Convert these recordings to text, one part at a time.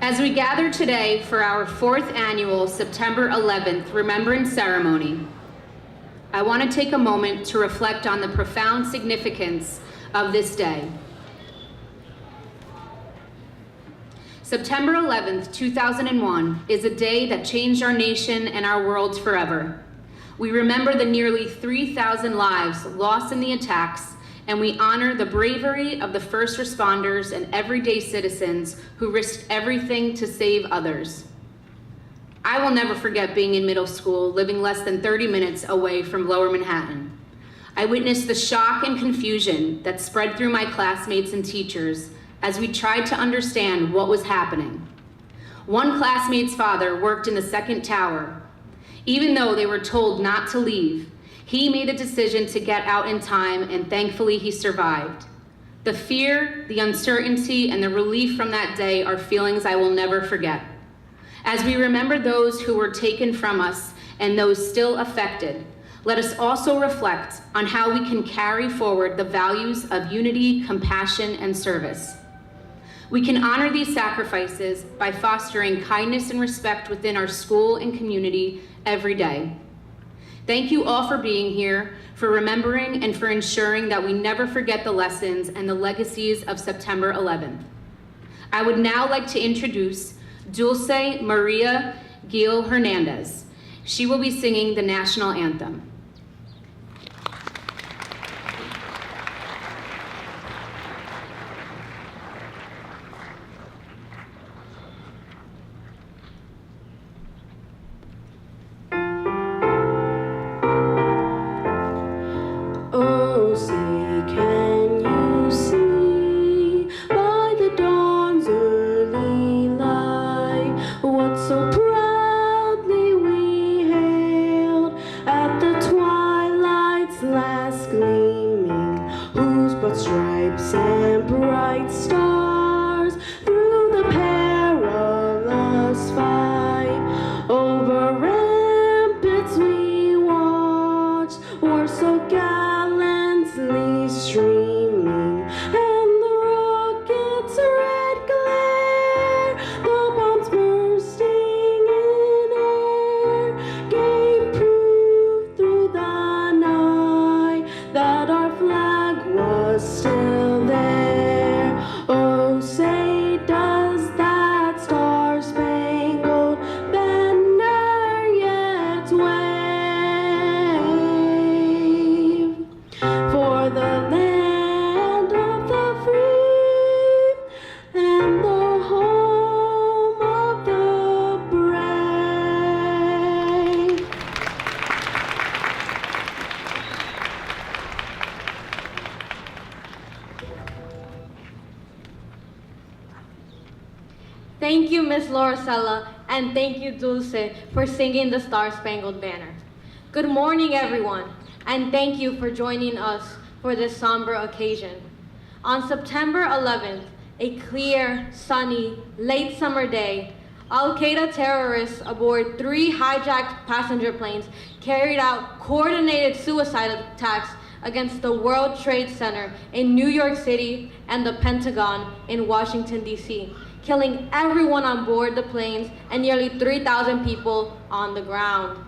As we gather today for our 4th annual September 11th Remembrance Ceremony, I want to take a moment to reflect on the profound significance of this day. September 11th, 2001 is a day that changed our nation and our world forever. We remember the nearly 3,000 lives lost in the attacks, and we honor the bravery of the first responders and everyday citizens who risked everything to save others. I will never forget being in middle school, living less than 30 minutes away from Lower Manhattan. I witnessed the shock and confusion that spread through my classmates and teachers as we tried to understand what was happening. One classmate's father worked in the second tower. Even though they were told not to leave, he made a decision to get out in time, and thankfully he survived. The fear, the uncertainty, and the relief from that day are feelings I will never forget. As we remember those who were taken from us and those still affected, let us also reflect on how we can carry forward the values of unity, compassion, and service. We can honor these sacrifices by fostering kindness and respect within our school and community every day. Thank you all for being here, for remembering, and for ensuring that we never forget the lessons and the legacies of September 11th. I would now like to introduce Dulce Maria Gil Hernandez. She will be singing the national anthem. Thank you, Ms. Lauricella, and thank you, Dulce, for singing the Star-Spangled Banner. Good morning, everyone, and thank you for joining us for this somber occasion. On September 11th, a clear, sunny, late summer day, Al-Qaeda terrorists aboard 3 hijacked passenger planes carried out coordinated suicide attacks against the World Trade Center in New York City and the Pentagon in Washington, D.C., killing everyone on board the planes and nearly 3,000 people on the ground.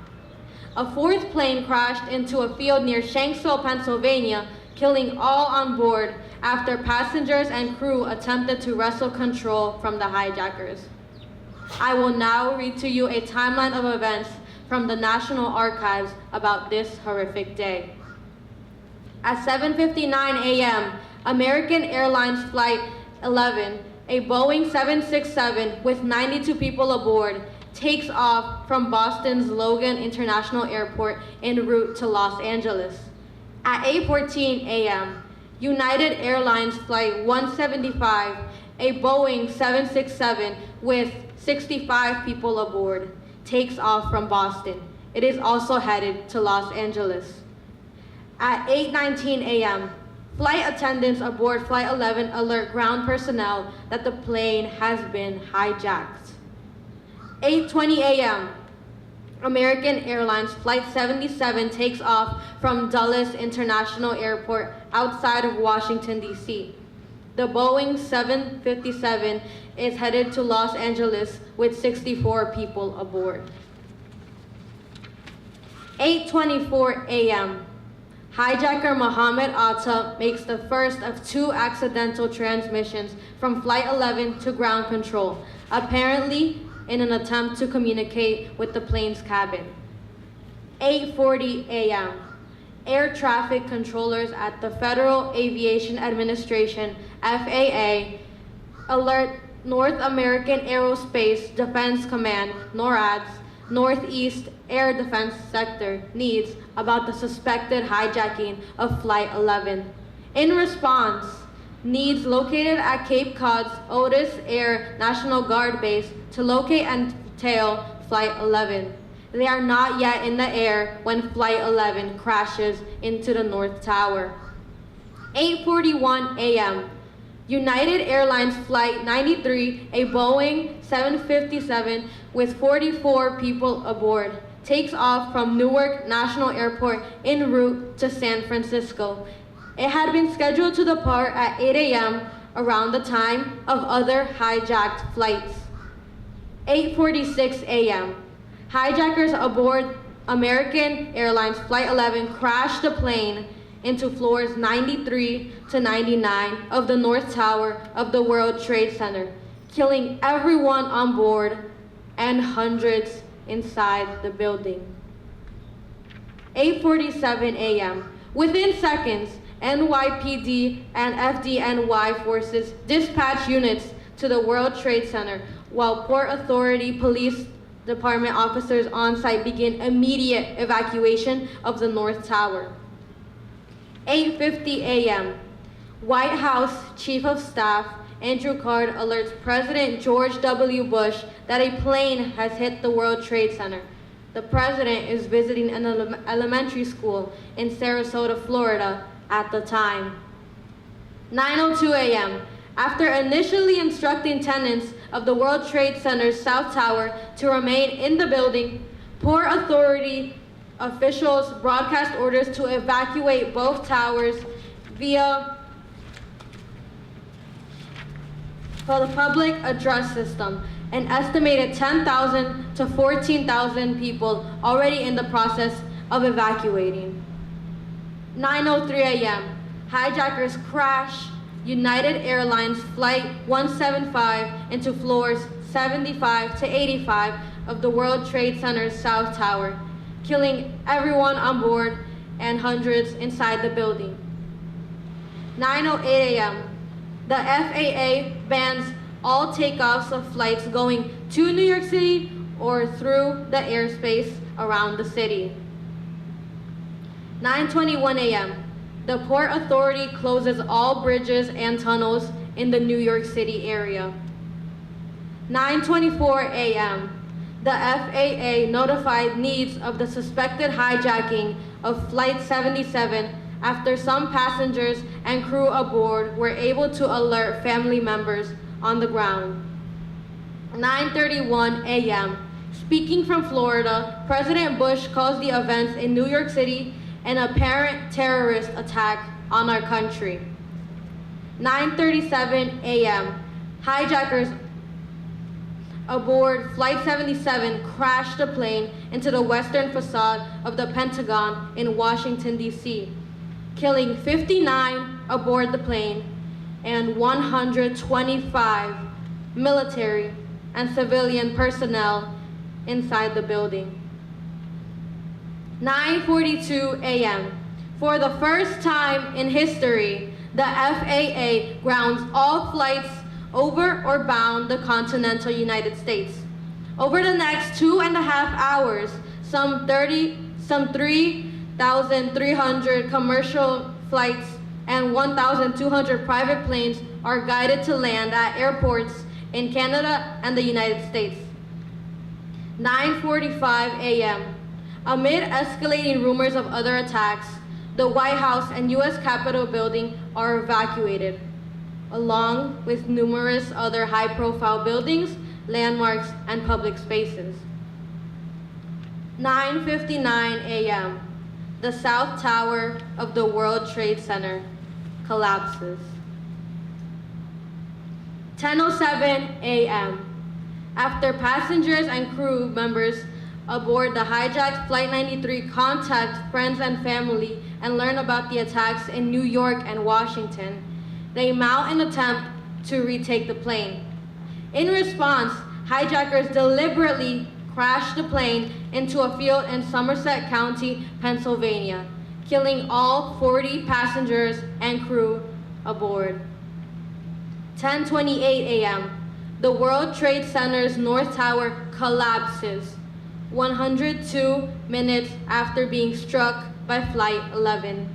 A 4th plane crashed into a field near Shanksville, Pennsylvania, killing all on board after passengers and crew attempted to wrestle control from the hijackers. I will now read to you a timeline of events from the National Archives about this horrific day. At 7:59 a.m., American Airlines Flight 11, a Boeing 767 with 92 people aboard, takes off from Boston's Logan International Airport en route to Los Angeles. At 8:14 a.m., United Airlines Flight 175, a Boeing 767 with 65 people aboard, takes off from Boston. It is also headed to Los Angeles. At 8:19 a.m., flight attendants aboard Flight 11 alert ground personnel that the plane has been hijacked. 8:20 a.m., American Airlines Flight 77 takes off from Dulles International Airport outside of Washington, D.C. The Boeing 757 is headed to Los Angeles with 64 people aboard. 8:24 a.m. Hijacker Mohammed Atta makes the first of 2 accidental transmissions from Flight 11 to ground control, apparently in an attempt to communicate with the plane's cabin. 8:40 a.m. Air traffic controllers at the Federal Aviation Administration, FAA, alert North American Aerospace Defense Command, NORAD's Northeast Air Defense Sector needs about the suspected hijacking of Flight 11. In response, needs located at Cape Cod's Otis Air National Guard Base to locate and tail Flight 11. They are not yet in the air when Flight 11 crashes into the North Tower. 8:41 a.m. United Airlines Flight 93, a Boeing 757 with 44 people aboard, takes off from Newark National Airport en route to San Francisco. It had been scheduled to depart at 8 a.m. around the time of other hijacked flights. 8:46 a.m. Hijackers aboard American Airlines Flight 11 crashed the plane into floors 93 to 99 of the North Tower of the World Trade Center, killing everyone on board and hundreds inside the building. 8:47 a.m. Within seconds, NYPD and FDNY forces dispatch units to the World Trade Center, while Port Authority Police Department officers on site begin immediate evacuation of the North Tower. 8:50 a.m. White House Chief of Staff Andrew Card alerts President George W. Bush that a plane has hit the World Trade Center. The president is visiting an elementary school in Sarasota, Florida at the time. 9:02 a.m. After initially instructing tenants of the World Trade Center's South Tower to remain in the building, Port Authority officials broadcast orders to evacuate both towers via the public address system. An estimated 10,000 to 14,000 people already in the process of evacuating. 9:03 a.m. Hijackers crash United Airlines Flight 175 into floors 75 to 85 of the World Trade Center's South Tower, killing everyone on board and hundreds inside the building. 9:08 a.m. The FAA bans all takeoffs of flights going to New York City or through the airspace around the city. 9:21 a.m. The Port Authority closes all bridges and tunnels in the New York City area. 9:24 a.m. The FAA notified needs of the suspected hijacking of Flight 77 after some passengers and crew aboard were able to alert family members on the ground. 9:31 a.m. Speaking from Florida, President Bush calls the events in New York City an apparent terrorist attack on our country. 9:37 a.m. Hijackers aboard Flight 77 crashed the plane into the western facade of the Pentagon in Washington, D.C., killing 59 aboard the plane and 125 military and civilian personnel inside the building. 9:42 a.m. For the first time in history, the FAA grounds all flights over or bound the continental United States. Over the next 2.5 hours, some 3,300 commercial flights and 1,200 private planes are guided to land at airports in Canada and the United States. 9:45 a.m. Amid escalating rumors of other attacks, the White House and U.S. Capitol building are evacuated, along with numerous other high-profile buildings, landmarks, and public spaces. 9:59 a.m. The South Tower of the World Trade Center collapses. 10:07 a.m. After passengers and crew members aboard the hijacked Flight 93 contact friends and family and learn about the attacks in New York and Washington, they mount an attempt to retake the plane. In response, hijackers deliberately crashed the plane into a field in Somerset County, Pennsylvania, killing all 40 passengers and crew aboard. 10:28 a.m. The World Trade Center's North Tower collapses 102 minutes after being struck by Flight 11.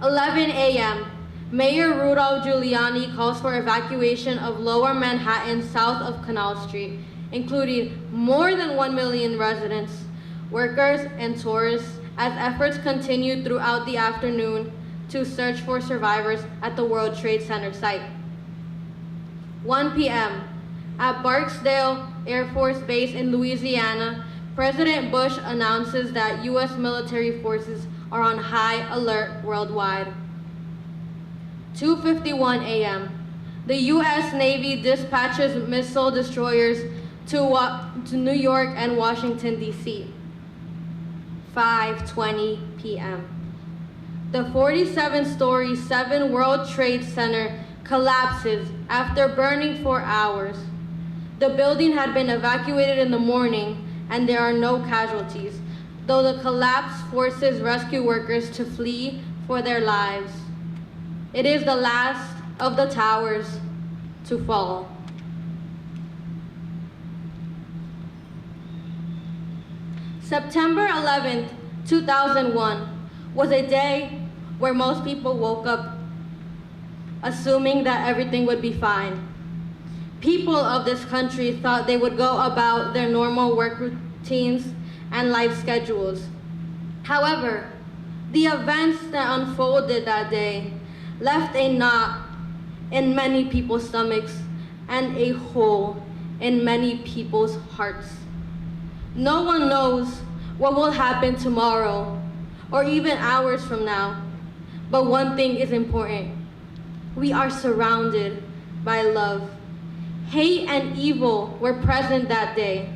11 a.m. Mayor Rudolph Giuliani calls for evacuation of Lower Manhattan south of Canal Street, including more than 1 million residents, workers, and tourists, as efforts continue throughout the afternoon to search for survivors at the World Trade Center site. 1 p.m. At Barksdale Air Force Base in Louisiana, President Bush announces that U.S. military forces are on high alert worldwide. 2:51 a.m. The U.S. Navy dispatches missile destroyers to New York and Washington, D.C. 5:20 p.m. The 47-story 7 World Trade Center collapses after burning for hours. The building had been evacuated in the morning and there are no casualties, though the collapse forces rescue workers to flee for their lives. It is the last of the towers to fall. September 11th, 2001 was a day where most people woke up assuming that everything would be fine. People of this country thought they would go about their normal work routines and life schedules. However, the events that unfolded that day left a knot in many people's stomachs and a hole in many people's hearts. No one knows what will happen tomorrow or even hours from now, but one thing is important. We are surrounded by love. Hate and evil were present that day,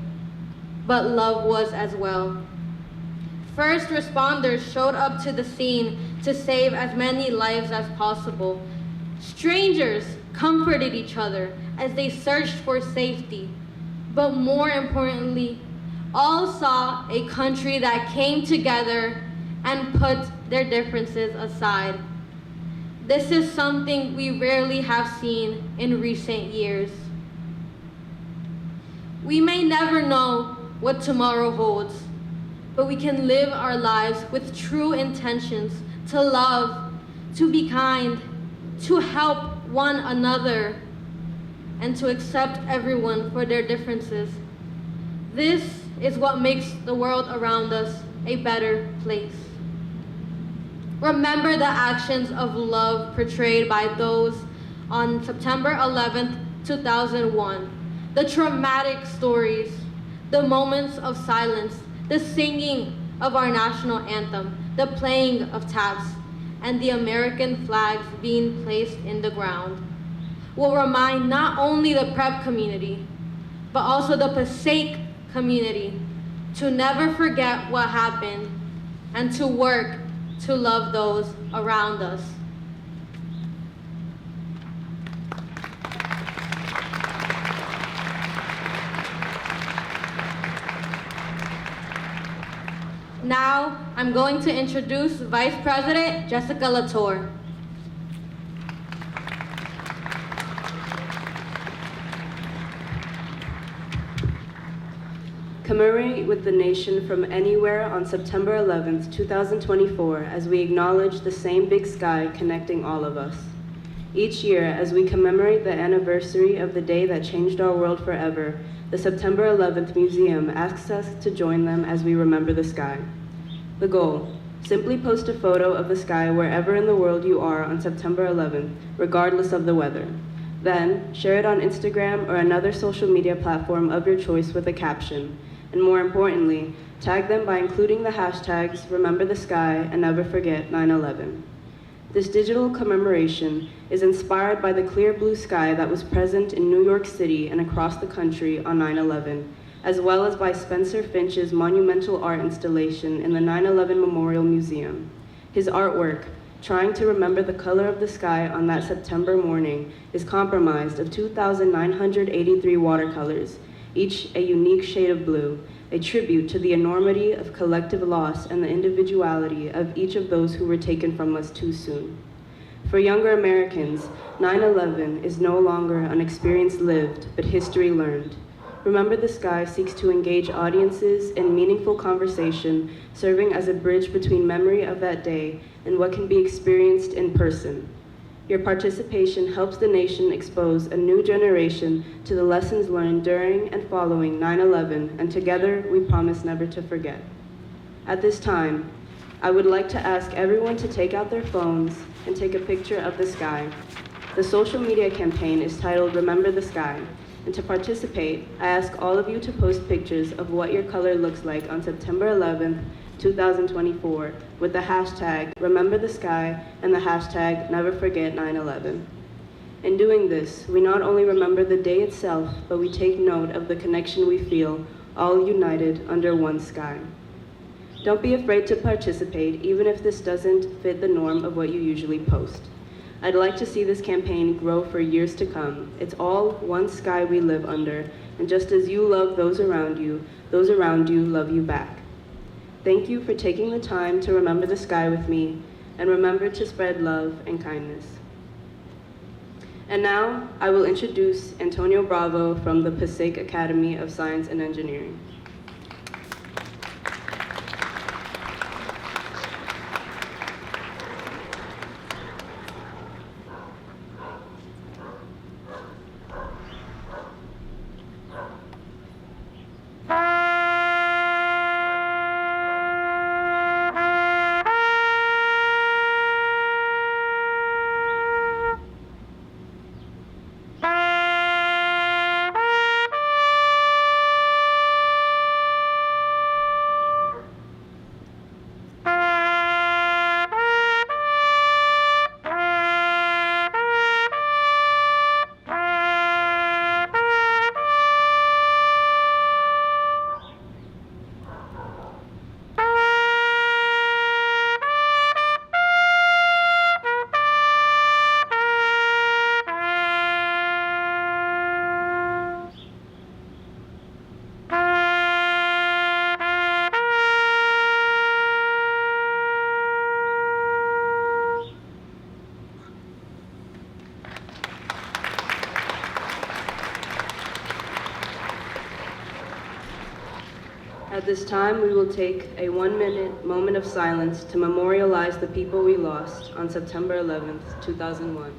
but love was as well. First responders showed up to the scene to save as many lives as possible. Strangers comforted each other as they searched for safety. But more importantly, all saw a country that came together and put their differences aside. This is something we rarely have seen in recent years. We may never know what tomorrow holds, but we can live our lives with true intentions to love, to be kind, to help one another, and to accept everyone for their differences. This is what makes the world around us a better place. Remember the actions of love portrayed by those on September 11th, 2001. The traumatic stories, the moments of silence, the singing of our national anthem, the playing of taps, and the American flags being placed in the ground will remind not only the Prep community, but also the Passaic community to never forget what happened and to work to love those around us. Now, I'm going to introduce Vice President Jessica Latour. Commemorate with the nation from anywhere on September 11th, 2024, as we acknowledge the same big sky connecting all of us. Each year, as we commemorate the anniversary of the day that changed our world forever, the September 11th Museum asks us to join them as we remember the sky. The goal: simply post a photo of the sky wherever in the world you are on September 11th, regardless of the weather. Then, share it on Instagram or another social media platform of your choice with a caption. And more importantly, tag them by including the hashtags Remember the Sky and Never Forget 9/11. This digital commemoration is inspired by the clear blue sky that was present in New York City and across the country on 9/11, as well as by Spencer Finch's monumental art installation in the 9/11 Memorial Museum. His artwork, Trying to Remember the Color of the Sky on That September Morning, is comprised of 2,983 watercolors, each a unique shade of blue, a tribute to the enormity of collective loss and the individuality of each of those who were taken from us too soon. For younger Americans, 9/11 is no longer an experience lived, but history learned. Remember the Sky seeks to engage audiences in meaningful conversation, serving as a bridge between memory of that day and what can be experienced in person. Your participation helps the nation expose a new generation to the lessons learned during and following 9/11, and together we promise never to forget. At this time, I would like to ask everyone to take out their phones and take a picture of the sky. The social media campaign is titled Remember the Sky, and to participate, I ask all of you to post pictures of what your color looks like on September 11th, 2024, with the hashtag Remember the Sky and the hashtag Never Forget 9/11. In doing this, we not only remember the day itself, but we take note of the connection we feel, all united under one sky. Don't be afraid to participate, even if this doesn't fit the norm of what you usually post. I'd like to see this campaign grow for years to come. It's all one sky we live under, and just as you love those around you love you back. Thank you for taking the time to remember the sky with me, and remember to spread love and kindness. And now, I will introduce Antonio Bravo from the Passaic Academy of Science and Engineering. At this time, we will take a 1-minute moment of silence to memorialize the people we lost on September 11th, 2001.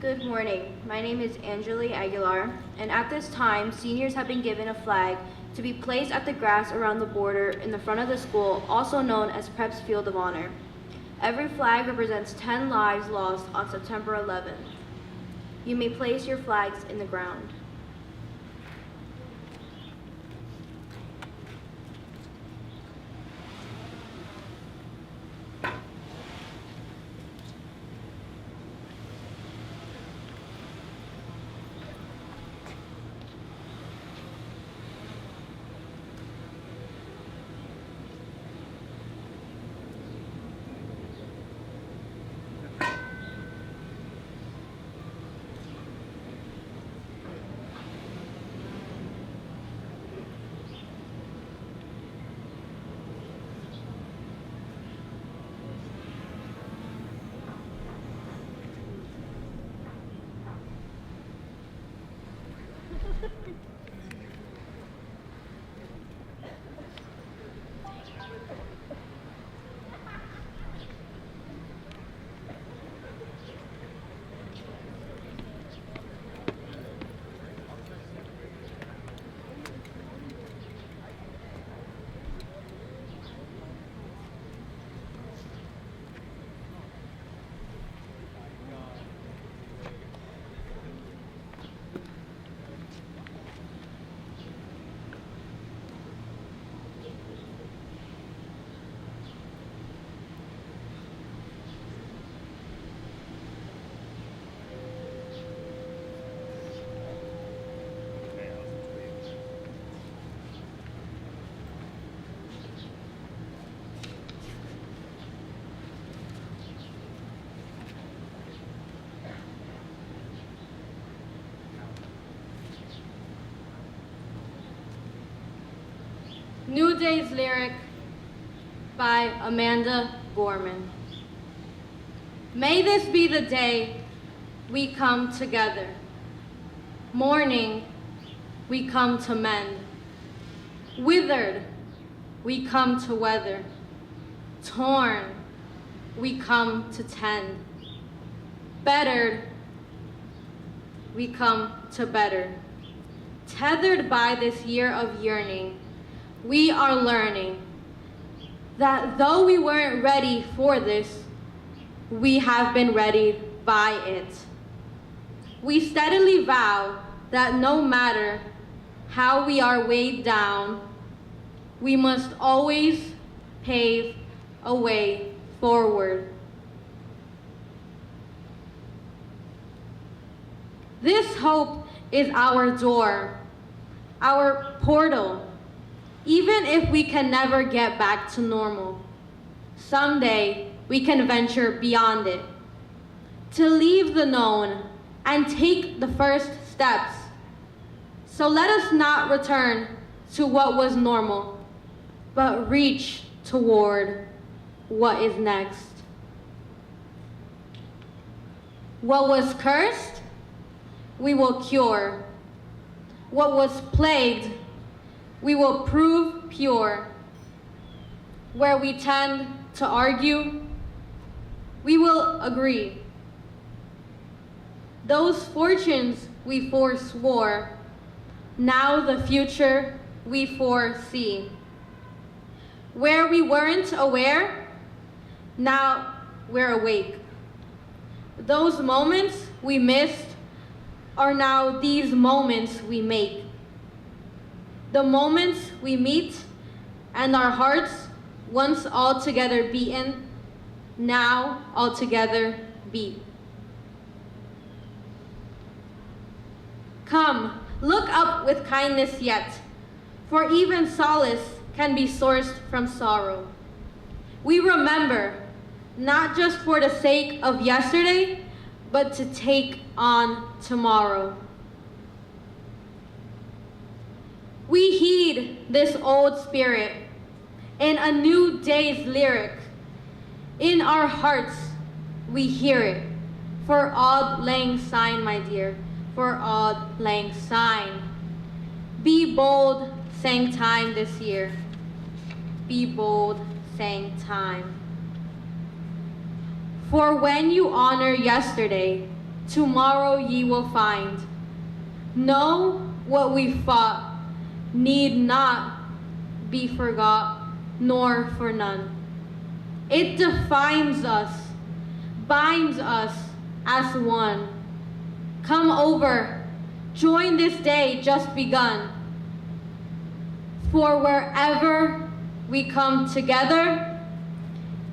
Good morning. My name is Angeli Aguilar, and at this time, seniors have been given a flag to be placed at the grass around the border in the front of the school, also known as Prep's Field of Honor. Every flag represents 10 lives lost on September 11th. You may place your flags in the ground. New Day's lyric by Amanda Gorman. May this be the day we come together. Mourning, we come to mend. Withered, we come to weather. Torn, we come to tend. Bettered, we come to better. Tethered by this year of yearning, we are learning that though we weren't ready for this, we have been ready by it. We steadily vow that no matter how we are weighed down, we must always pave a way forward. This hope is our door, our portal. Even if we can never get back to normal, someday we can venture beyond it, to leave the known and take the first steps. So let us not return to what was normal, but reach toward what is next. What was cursed, we will cure. What was plagued, we will prove pure. Where we tend to argue, we will agree. Those fortunes we forswore, now the future we foresee. Where we weren't aware, now we're awake. Those moments we missed are now these moments we make. The moments we meet and our hearts, once altogether beaten, now altogether beat. Come, look up with kindness yet, for even solace can be sourced from sorrow. We remember, not just for the sake of yesterday, but to take on tomorrow. We heed this old spirit in a new day's lyric. In our hearts, we hear it. For Auld Lang Syne, my dear, for Auld Lang Syne. Be bold, sang time this year. Be bold, sang time. For when you honor yesterday, tomorrow ye will find. Know what we fought need not be forgot, nor for none. It defines us, binds us as one. Come over, join this day just begun. For wherever we come together,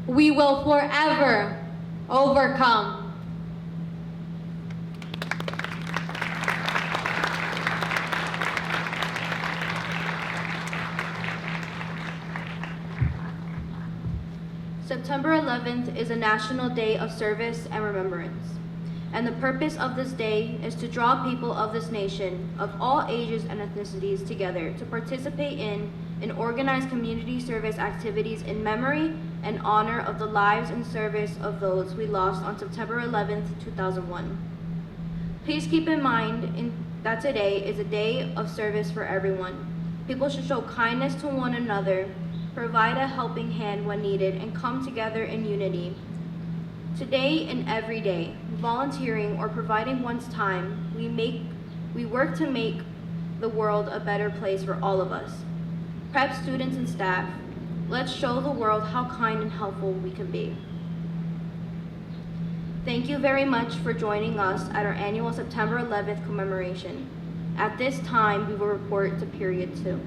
we will forever overcome. September 11th is a national day of service and remembrance. And the purpose of this day is to draw people of this nation of all ages and ethnicities together to participate in and organize community service activities in memory and honor of the lives and service of those we lost on September 11th, 2001. Please keep in mind that today is a day of service for everyone. People should show kindness to one another, provide a helping hand when needed, and come together in unity. Today and every day, volunteering or providing one's time, we work to make the world a better place for all of us. Prep students and staff, let's show the world how kind and helpful we can be. Thank you very much for joining us at our annual September 11th commemoration. At this time, we will report to period 2.